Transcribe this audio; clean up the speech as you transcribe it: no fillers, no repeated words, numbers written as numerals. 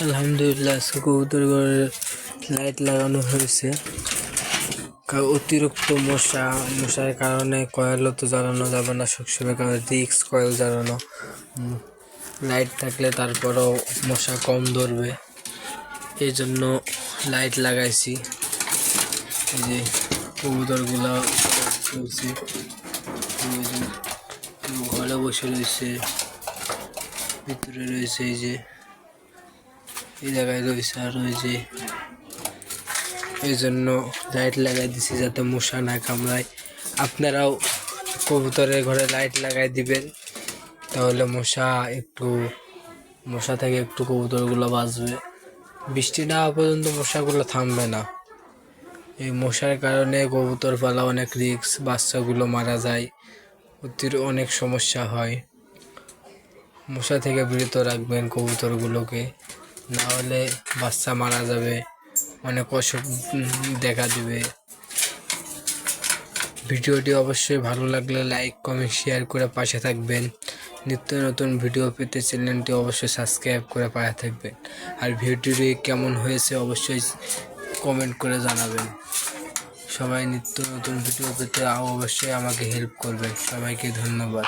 আলহামদুলিল্লাহ আজকে কবুতর ঘরে লাইট লাগানো হয়েছে। অতিরিক্ত মশার কারণে কয়েলও তো জ্বালানো যাবে না সবসময়, কারণ রিক্স কয়েল জ্বালানো। লাইট থাকলে তারপরও মশা কম ধরবে, এই জন্য লাইট লাগাইছি। এই যে কবুতরগুলো চলছে, ঘরে বসে রয়েছে, ভিতরে রয়েছে, এই জায়গায় রয়েছে, আর রয়েছে। এই জন্য লাইট লাগাই দিছি যাতে মশা না কামড়ায়। আপনারাও কবুতরের ঘরে লাইট লাগাই দিবেন, তাহলে মশা থেকে একটু কবুতরগুলো বাঁচবে। বৃষ্টি না হওয়া পর্যন্ত মশাগুলো থামবে না। এই মশার কারণে কবুতর পালা অনেক রিস্ক, বাচ্চাগুলো মারা যায়, অনেক সমস্যা হয়। মশা থেকে বিরত রাখবেন কবুতরগুলোকে, না হলে বাচ্চা মারা যাবে, অনেক অসুখ দেখা দিবে। ভিডিওটি অবশ্যই ভালো লাগলে লাইক কমেন্ট শেয়ার করে পাশে থাকবেন। নিত্য নতুন ভিডিও পেতে চ্যানেলটি অবশ্যই সাবস্ক্রাইব করে পাশে থাকবেন। আর ভিডিওটি কেমন হয়েছে অবশ্যই কমেন্ট করে জানাবেন। সবাই নিত্য নতুন ভিডিও পেতে অবশ্যই আমাকে হেল্প করবেন। সবাইকে ধন্যবাদ।